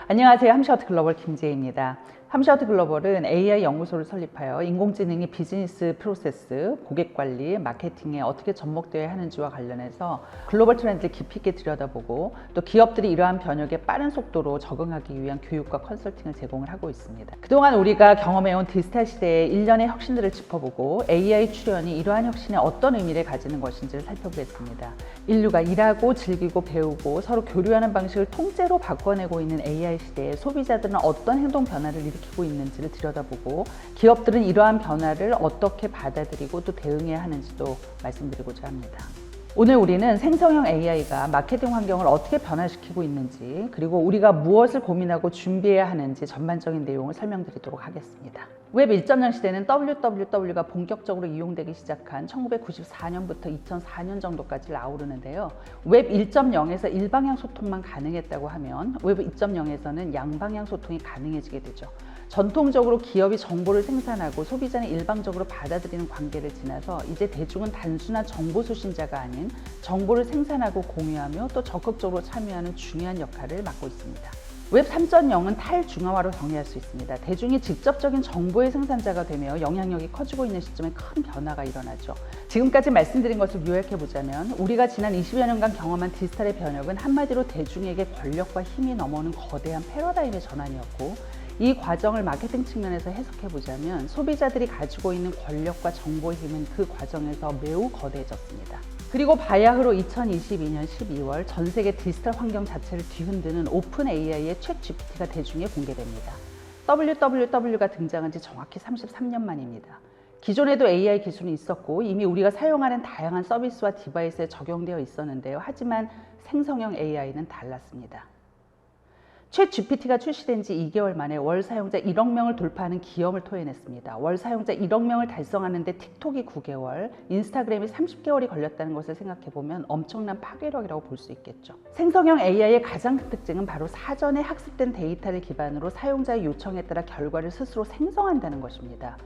안녕하세요. 함샤워트 글로벌 김재희입니다. 함샤워트 글로벌은 AI 연구소를 설립하여 인공지능이 비즈니스 프로세스, 고객 관리, 마케팅에 어떻게 접목되어야 하는지와 관련해서 글로벌 트렌드를 깊이 있게 들여다보고 또 기업들이 이러한 변혁에 빠른 속도로 적응하기 위한 교육과 컨설팅을 제공을 하고 있습니다. 그동안 우리가 경험해온 디지털 시대의 일련의 혁신들을 짚어보고 AI 출현이 이러한 혁신에 어떤 의미를 가지는 것인지를 살펴보겠습니다. 인류가 일하고 즐기고 배우고 서로 교류하는 방식을 통째로 바꿔내고 있는 AI 시대에 소비자들은 어떤 행동 변화를 일으키고 있는지를 들여다보고 기업들은 이러한 변화를 어떻게 받아들이고 또 대응해야 하는지도 말씀드리고자 합니다. 오늘 우리는 생성형 AI가 마케팅 환경을 어떻게 변화시키고 있는지, 그리고 우리가 무엇을 고민하고 준비해야 하는지 전반적인 내용을 설명드리도록 하겠습니다. 웹 1.0 시대는 www가 본격적으로 이용되기 시작한 1994년부터 2004년 정도까지를 아우르는데요. 웹 1.0에서 일방향 소통만 가능했다고 하면 웹 2.0에서는 양방향 소통이 가능해지게 되죠. 전통적으로 기업이 정보를 생산하고 소비자는 일방적으로 받아들이는 관계를 지나서 이제 대중은 단순한 정보 수신자가 아닌 정보를 생산하고 공유하며 또 적극적으로 참여하는 중요한 역할을 맡고 있습니다. 웹 3.0은 탈중앙화로 정의할 수 있습니다. 대중이 직접적인 정보의 생산자가 되며 영향력이 커지고 있는 시점에 큰 변화가 일어나죠. 지금까지 말씀드린 것을 요약해보자면 우리가 지난 20여 년간 경험한 디지털의 변혁은 한마디로 대중에게 권력과 힘이 넘어오는 거대한 패러다임의 전환이었고, 이 과정을 마케팅 측면에서 해석해보자면 소비자들이 가지고 있는 권력과 정보의 힘은 그 과정에서 매우 거대해졌습니다. 그리고 바야흐로 2022년 12월 전 세계 디지털 환경 자체를 뒤흔드는 오픈 AI의 챗 GPT가 대중에 공개됩니다. WWW가 등장한 지 정확히 33년 만입니다. 기존에도 AI 기술은 있었고 이미 우리가 사용하는 다양한 서비스와 디바이스에 적용되어 있었는데요. 하지만 생성형 AI는 달랐습니다. 챗 GPT가 출시된 지 2개월 만에 월 사용자 1억 명을 돌파하는 기염을 토해냈습니다. 월 사용자 1억 명을 달성하는데 틱톡이 9개월, 인스타그램이 30개월이 걸렸다는 것을 생각해보면 엄청난 파괴력이라고 볼 수 있겠죠. 생성형 AI의 가장 큰 특징은 바로 사전에 학습된 데이터를 기반으로 사용자의 요청에 따라 결과를 스스로 생성한다는 것입니다.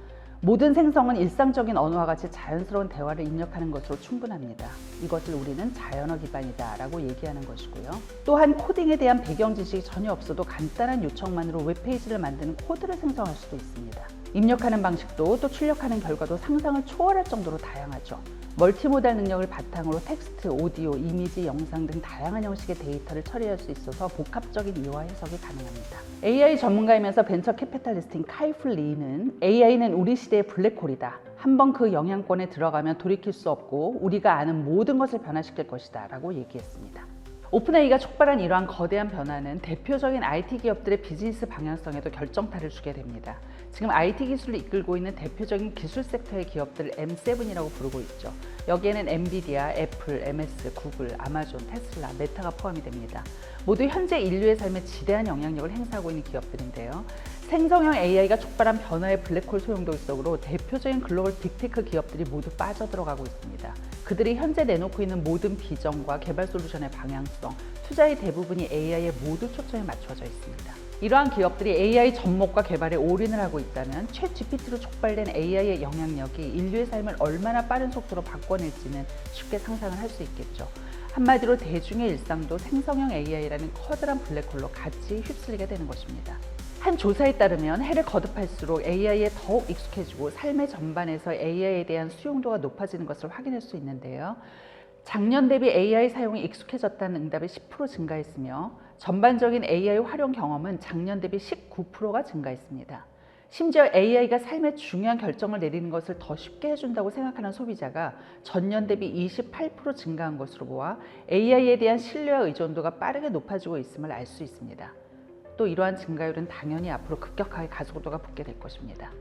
모든 생성은 일상적인 언어와 같이 자연스러운 대화를 입력하는 것으로 충분합니다. 이것을 우리는 자연어 기반이다 라고 얘기하는 것이고요. 또한 코딩에 대한 배경 지식이 전혀 없어도 간단한 요청만으로 웹페이지를 만드는 코드를 생성할 수도 있습니다. 입력하는 방식도 또 출력하는 결과도 상상을 초월할 정도로 다양하죠. 멀티모달 능력을 바탕으로 텍스트, 오디오, 이미지, 영상 등 다양한 형식의 데이터를 처리할 수 있어서 복합적인 이해와 해석이 가능합니다. AI 전문가이면서 벤처 캐피탈리스트인 카이프 리는 AI는 우리 시대의 블랙홀이다. 한번 그 영향권에 들어가면 돌이킬 수 없고 우리가 아는 모든 것을 변화시킬 것이다 라고 얘기했습니다. 오픈AI가 촉발한 이러한 거대한 변화는 대표적인 IT 기업들의 비즈니스 방향성에도 결정타를 주게 됩니다. 지금 IT 기술을 이끌고 있는 대표적인 기술 섹터의 기업들을 M7이라고 부르고 있죠. 여기에는 엔비디아, 애플, MS, 구글, 아마존, 테슬라, 메타가 포함이 됩니다. 모두 현재 인류의 삶에 지대한 영향력을 행사하고 있는 기업들인데요. 생성형 AI가 촉발한 변화의 블랙홀 소용돌이속으로 대표적인 글로벌 빅테크 기업들이 모두 빠져들어가고 있습니다. 그들이 현재 내놓고 있는 모든 비전과 개발 솔루션의 방향성, 투자의 대부분이 AI에 모두 초점이 맞춰져 있습니다. 이러한 기업들이 AI 접목과 개발에 올인을 하고 있다면 챗 GPT로 촉발된 AI의 영향력이 인류의 삶을 얼마나 빠른 속도로 바꿔낼지는 쉽게 상상을 할 수 있겠죠. 한마디로 대중의 일상도 생성형 AI라는 커다란 블랙홀로 같이 휩쓸리게 되는 것입니다. 한 조사에 따르면 해를 거듭할수록 AI에 더욱 익숙해지고 삶의 전반에서 AI에 대한 수용도가 높아지는 것을 확인할 수 있는데요. 작년 대비 AI 사용이 익숙해졌다는 응답이 10% 증가했으며 전반적인 AI 활용 경험은 작년 대비 19%가 증가했습니다. 심지어 AI가 삶의 중요한 결정을 내리는 것을 더 쉽게 해준다고 생각하는 소비자가 전년 대비 28% 증가한 것으로 보아 AI에 대한 신뢰와 의존도가 빠르게 높아지고 있음을 알 수 있습니다. 또 이러한 증가율은 당연히 앞으로 급격하게 가속도가 붙게 될 것입니다.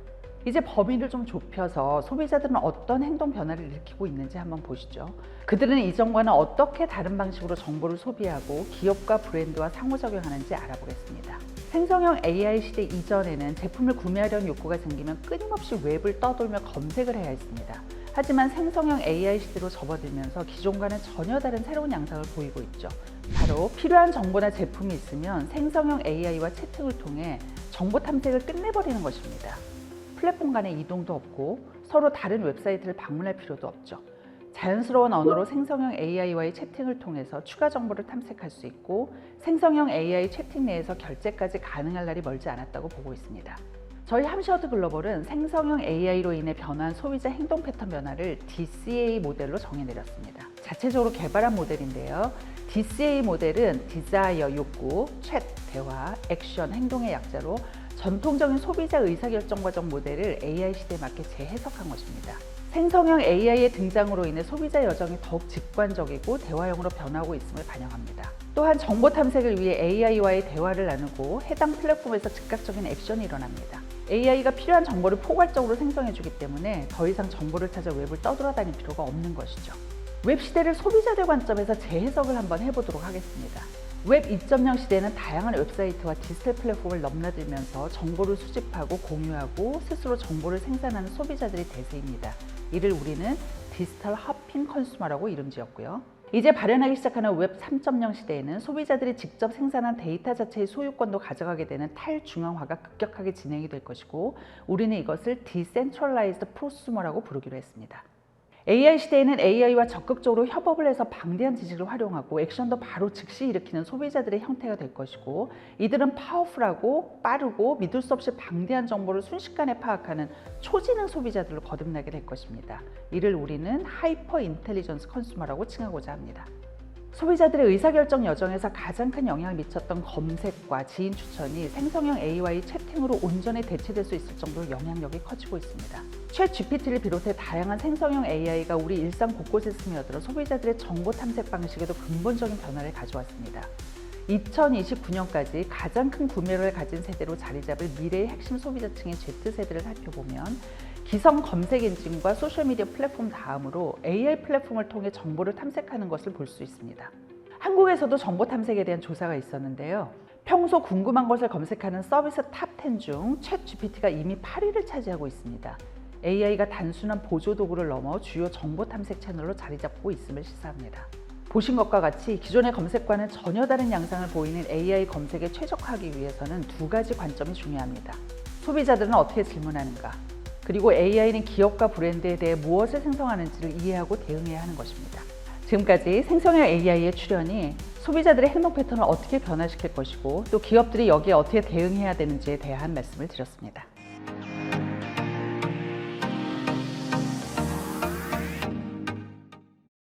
이제 범위를 좀 좁혀서 소비자들은 어떤 행동 변화를 일으키고 있는지 한번 보시죠. 그들은 이전과는 어떻게 다른 방식으로 정보를 소비하고 기업과 브랜드와 상호작용하는지 알아보겠습니다. 생성형 AI 시대 이전에는 제품을 구매하려는 욕구가 생기면 끊임없이 웹을 떠돌며 검색을 해야 했습니다. 하지만 생성형 AI 시대로 접어들면서 기존과는 전혀 다른 새로운 양상을 보이고 있죠. 바로 필요한 정보나 제품이 있으면 생성형 AI와 채팅을 통해 정보 탐색을 끝내버리는 것입니다. 플랫폼 간의 이동도 없고 서로 다른 웹사이트를 방문할 필요도 없죠. 자연스러운 언어로 생성형 AI와의 채팅을 통해서 추가 정보를 탐색할 수 있고 생성형 AI 채팅 내에서 결제까지 가능할 날이 멀지 않았다고 보고 있습니다. 저희 함셔드 글로벌은 생성형 AI로 인해 변화한 소비자 행동 패턴 변화를 DCA 모델로 정해내렸습니다. 자체적으로 개발한 모델인데요. DCA 모델은 디자이어 욕구, 챗 대화, 액션 행동의 약자로 전통적인 소비자 의사결정 과정 모델을 AI 시대에 맞게 재해석한 것입니다. 생성형 AI의 등장으로 인해 소비자 여정이 더욱 직관적이고 대화형으로 변하고 있음을 반영합니다. 또한 정보 탐색을 위해 AI와의 대화를 나누고 해당 플랫폼에서 즉각적인 액션이 일어납니다. AI가 필요한 정보를 포괄적으로 생성해주기 때문에 더 이상 정보를 찾아 웹을 떠돌아다닐 필요가 없는 것이죠. 웹 시대를 소비자들 관점에서 재해석을 한번 해보도록 하겠습니다. 웹 2.0 시대에는 다양한 웹사이트와 디지털 플랫폼을 넘나들면서 정보를 수집하고 공유하고 스스로 정보를 생산하는 소비자들이 대세입니다. 이를 우리는 디지털 허핑 컨슈머라고 이름 지었고요. 이제 발현하기 시작하는 웹 3.0 시대에는 소비자들이 직접 생산한 데이터 자체의 소유권도 가져가게 되는 탈중앙화가 급격하게 진행이 될 것이고 우리는 이것을 디센트럴라이즈드 프로슈머라고 부르기로 했습니다. AI 시대에는 AI와 적극적으로 협업을 해서 방대한 지식을 활용하고 액션도 바로 즉시 일으키는 소비자들의 형태가 될 것이고 이들은 파워풀하고 빠르고 믿을 수 없이 방대한 정보를 순식간에 파악하는 초지능 소비자들로 거듭나게 될 것입니다. 이를 우리는 하이퍼 인텔리전스 컨슈머라고 칭하고자 합니다. 소비자들의 의사결정 여정에서 가장 큰 영향을 미쳤던 검색과 지인 추천이 생성형 AI와의 채팅으로 온전히 대체될 수 있을 정도로 영향력이 커지고 있습니다. 챗 GPT를 비롯해 다양한 생성형 AI가 우리 일상 곳곳에 스며들어 소비자들의 정보 탐색 방식에도 근본적인 변화를 가져왔습니다. 2029년까지 가장 큰 구매력을 가진 세대로 자리 잡을 미래의 핵심 소비자층인 Z세대를 살펴보면 기성 검색 엔진과 소셜미디어 플랫폼 다음으로 AI 플랫폼을 통해 정보를 탐색하는 것을 볼 수 있습니다. 한국에서도 정보 탐색에 대한 조사가 있었는데요. 평소 궁금한 것을 검색하는 서비스 탑 10 중 챗 GPT가 이미 8위를 차지하고 있습니다. AI가 단순한 보조 도구를 넘어 주요 정보 탐색 채널로 자리 잡고 있음을 시사합니다. 보신 것과 같이 기존의 검색과는 전혀 다른 양상을 보이는 AI 검색에 최적화하기 위해서는 두 가지 관점이 중요합니다. 소비자들은 어떻게 질문하는가? 그리고 AI는 기업과 브랜드에 대해 무엇을 생성하는지를 이해하고 대응해야 하는 것입니다. 지금까지 생성형 AI의 출현이 소비자들의 행동 패턴을 어떻게 변화시킬 것이고 또 기업들이 여기에 어떻게 대응해야 되는지에 대한 말씀을 드렸습니다.